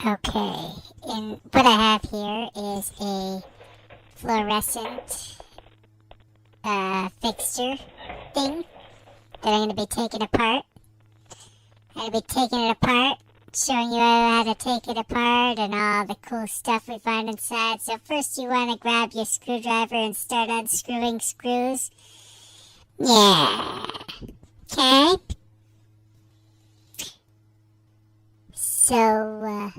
Okay, and what I have here is a fluorescent fixture thing that I'm going to be taking apart. I'm going to be taking it apart, showing you how to take it apart and all the cool stuff we find inside. So first you want to grab your screwdriver and start unscrewing screws. Yeah. Okay. So,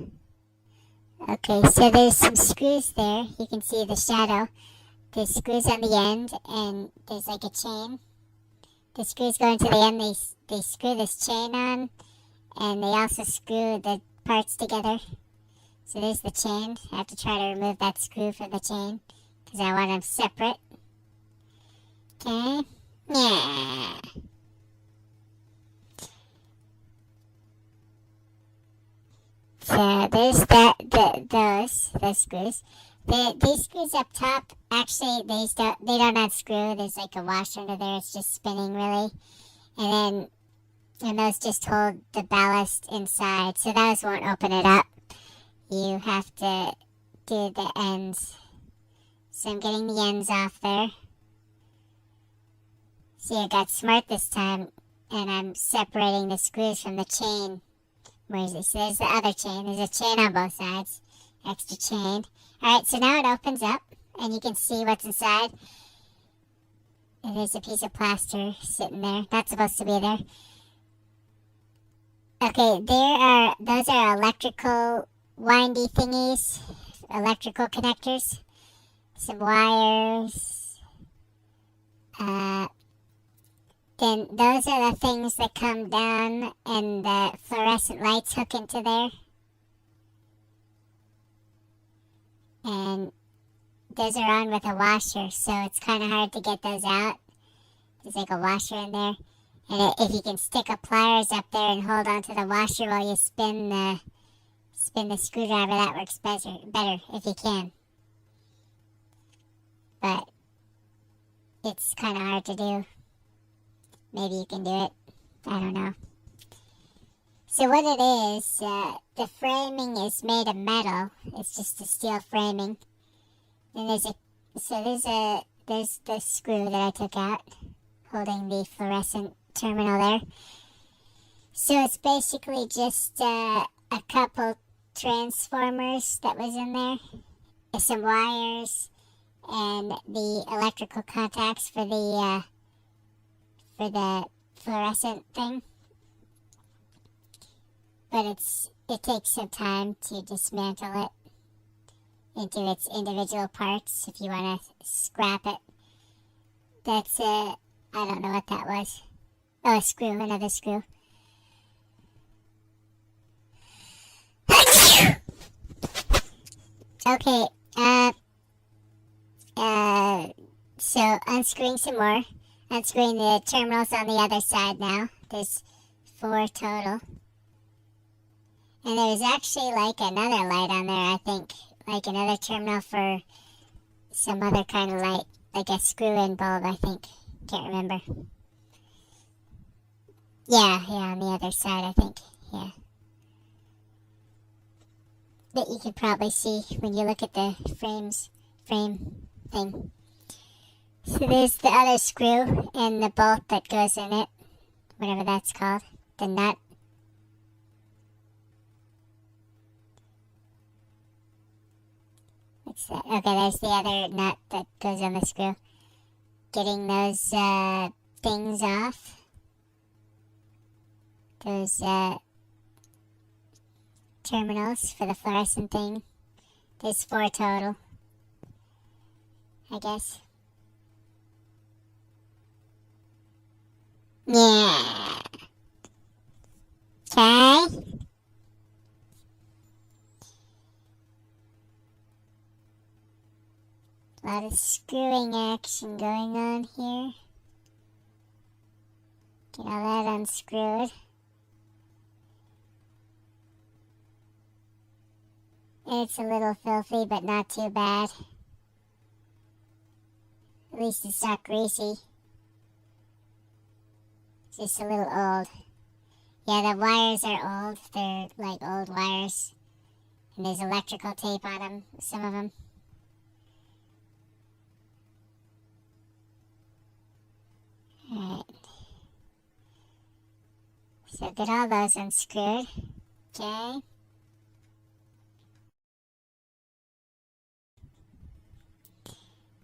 okay, so there's some screws there. You can see the shadow. There's screws on the end, and there's like a chain. The screws go into the end, they screw this chain on, and they also screw the parts together. So there's the chain. I have to try to remove that screw from the chain, because I want them separate. Okay? Yeah. So there's those screws. These screws up top, actually, they don't unscrew. There's like a washer under there. It's just spinning, really. And those just hold the ballast inside. So those won't open it up. You have to do the ends. So I'm getting the ends off there. See, I got smart this time, and I'm separating the screws from the chain. Where is it? So there's the other chain. There's a chain on both sides. Extra chain. Alright, so now it opens up, and you can see what's inside. And there's a piece of plaster sitting there. Not supposed to be there. Okay, those are electrical windy thingies. Electrical connectors. Some wires. Then those are the things that come down and the fluorescent lights hook into there. And those are on with a washer, so it's kind of hard to get those out. There's like a washer in there. And if you can stick up pliers up there and hold onto the washer while you spin the screwdriver, that works better if you can. But it's kind of hard to do. Maybe you can do it. I don't know. So what it is, the framing is made of metal. It's just a steel framing. And there's the screw that I took out, holding the fluorescent terminal there. So it's basically just a couple transformers that was in there, some wires, and the electrical contacts for the fluorescent thing. But it takes some time to dismantle it into its individual parts if you want to scrap it. That's I don't know what that was. Oh, a screw, another screw. Okay, so unscrewing some more. Unscrewing the terminals on the other side now. There's 4 total. And there's actually like another light on there, I think. Like another terminal for some other kind of light. Like a screw-in bulb, I think. Can't remember. Yeah, on the other side, I think. Yeah. That you can probably see when you look at the frame thing. So there's the other screw and the bolt that goes in it. Whatever that's called. The nut. What's that? Okay, there's the other nut that goes on the screw. Getting those things off. Those terminals for the fluorescent thing. There's 4 total, I guess. Yeah. Okay. A lot of screwing action going on here. Get all that unscrewed. It's a little filthy, but not too bad. At least it's not greasy. It's just a little old. Yeah, the wires are old. They're like old wires. And there's electrical tape on them, some of them. Alright. So get all those unscrewed. Okay.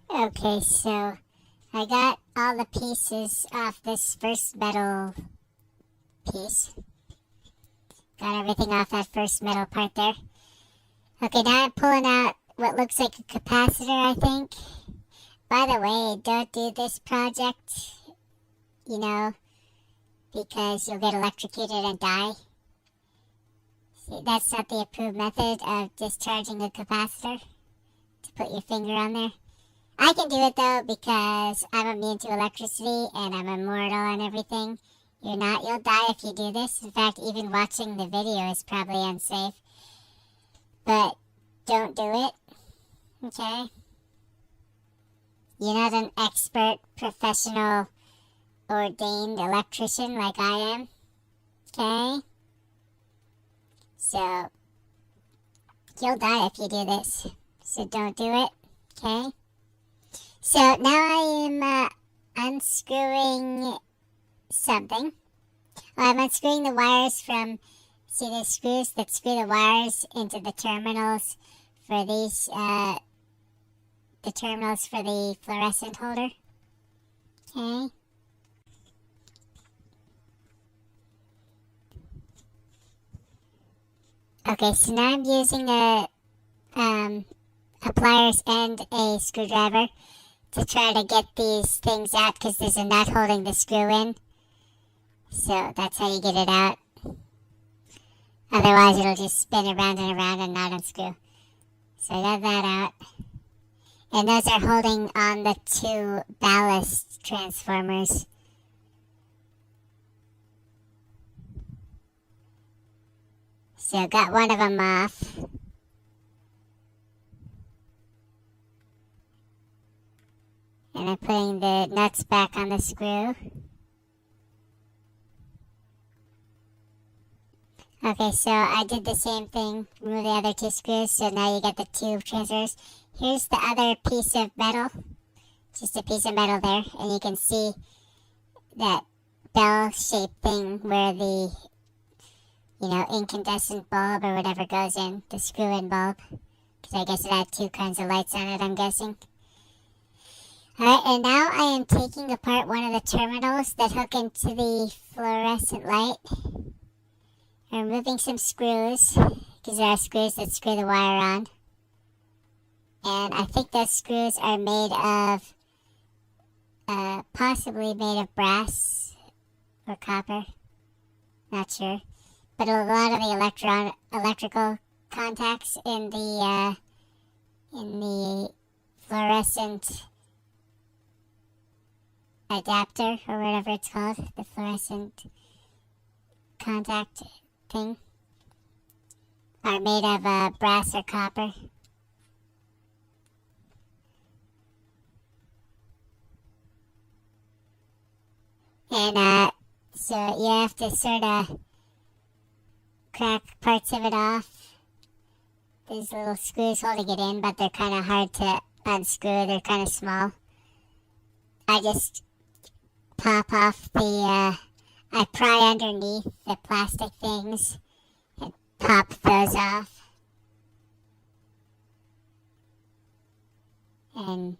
Okay, so I got all the pieces off this first metal piece. Got everything off that first metal part there. Okay, now I'm pulling out what looks like a capacitor, I think. By the way, don't do this project, you know, because you'll get electrocuted and die. See, that's not the approved method of discharging a capacitor, to put your finger on there. I can do it though because I'm immune to electricity and I'm immortal and everything. You're not. You'll die if you do this. In fact, even watching the video is probably unsafe. But don't do it. Okay? You're not an expert, professional, ordained electrician like I am. Okay? So, you'll die if you do this. So don't do it. Okay? So now I am unscrewing something. I'm unscrewing the wires from, see the screws that screw the wires into the terminals for these, the terminals for the fluorescent holder. Okay. Okay, so now I'm using a pliers and a screwdriver to try to get these things out because there's a nut holding the screw in. So that's how you get it out. Otherwise it'll just spin around and not unscrew. So I got that out. And those are holding on the two ballast transformers. So got one of them off. And I'm putting the nuts back on the screw. Okay, so I did the same thing, remove the other two screws, so now you get the two transfers. Here's the other piece of metal, just a piece of metal there, and you can see that bell-shaped thing where the, you know, incandescent bulb or whatever goes in, the screw-in bulb, because I guess it had two kinds of lights on it, I'm guessing. Alright, and now I am taking apart one of the terminals that hook into the fluorescent light. I'm removing some screws, because there are screws that screw the wire on. And I think those screws are made of, possibly made of brass or copper. Not sure. But a lot of the electrical contacts in the fluorescent adapter, or whatever it's called, the fluorescent contact thing, are made of brass or copper. And so you have to sort of crack parts of it off. These little screws holding it in, but they're kind of hard to unscrew. They're kind of small. I just pop off the, I pry underneath the plastic things and pop those off. And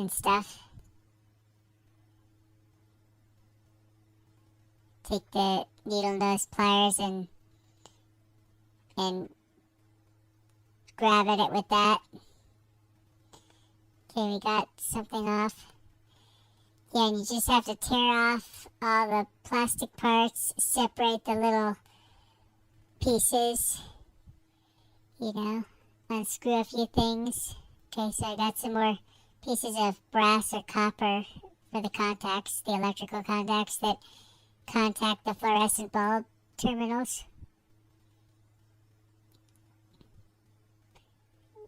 stuff. Take the needle nose pliers and grab at it with that. Okay, we got something off. Yeah, and you just have to tear off all the plastic parts, separate the little pieces, you know, unscrew a few things. Okay, so I got some more pieces of brass or copper for the contacts, the electrical contacts that contact the fluorescent bulb terminals.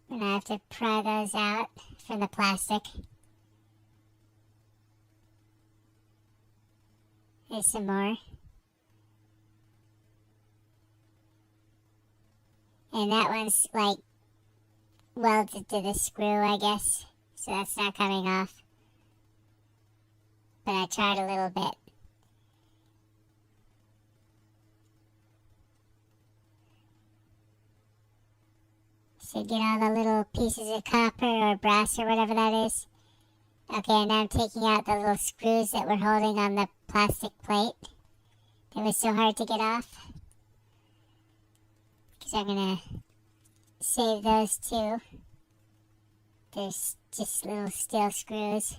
And I have to pry those out from the plastic. There's some more. And that one's like welded to the screw, I guess. So that's not coming off. But I tried a little bit. So get all the little pieces of copper or brass or whatever that is. Okay, and now I'm taking out the little screws that were holding on the plastic plate. It was so hard to get off. Because I'm going to save those too. There's just little steel screws.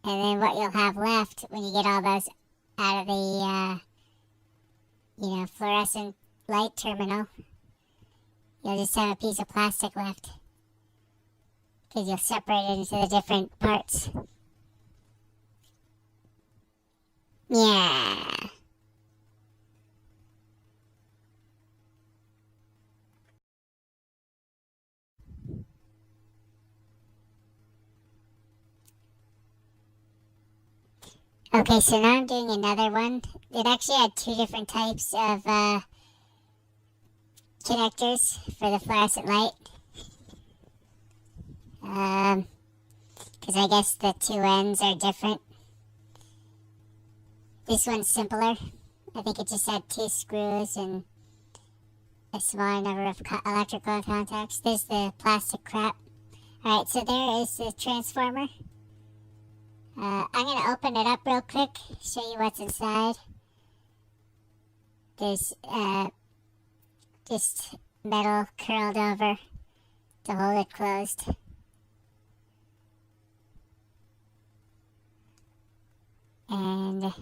And then what you'll have left when you get all those out of the, fluorescent light terminal, you'll just have a piece of plastic left. Because you'll separate it into the different parts. Yeah. Okay, so now I'm doing another one. It actually had two different types of connectors for the fluorescent light. Because I guess the two ends are different. This one's simpler. I think it just had two screws and a small number of electrical contacts. There's the plastic crap. Alright, so there is the transformer. I'm going to open it up real quick, show you what's inside. There's just metal curled over to hold it closed. And,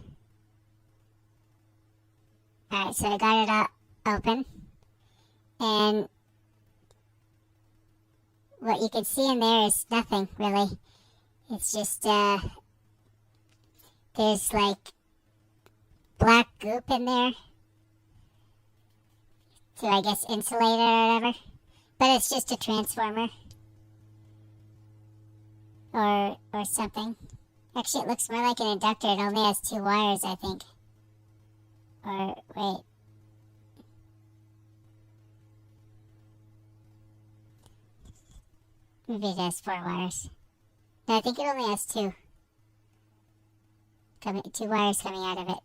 alright, so I got it all open. And what you can see in there is nothing, really. It's just, there's like black goop in there to, I guess, insulate it or whatever. But it's just a transformer. Or something. Actually, it looks more like an inductor. It only has two wires, I think. Or, wait. Maybe it has four wires. No, I think it only has two. Two wires coming out of it.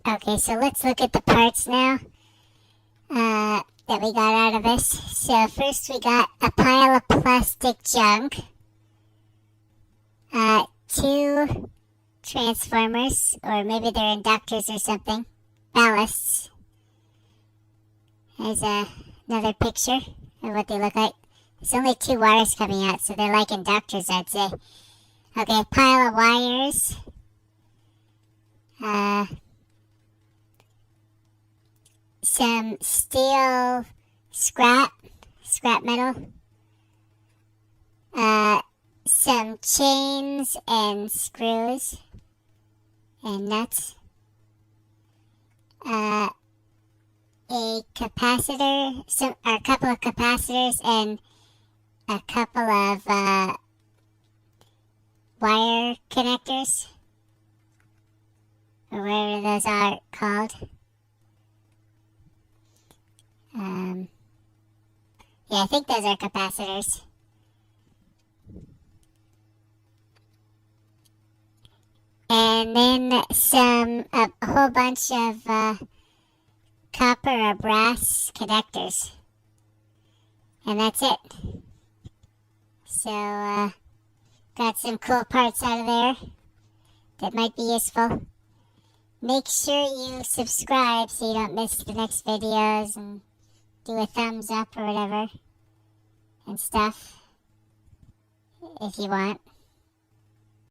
Okay, so let's look at the parts now that we got out of this. So first we got a pile of plastic junk. Two transformers, or maybe they're inductors or something. Ballasts. There's another picture of what they look like. There's only two wires coming out, so they're like inductors, I'd say. Okay, a pile of wires. Some steel scrap metal. Some chains and screws and nuts. A capacitor, a couple of capacitors, and a couple of wire connectors, or whatever those are called. Yeah, I think those are capacitors. And then a whole bunch of copper or brass connectors. And that's it. So, got some cool parts out of there that might be useful. Make sure you subscribe so you don't miss the next videos, and do a thumbs up or whatever and stuff if you want.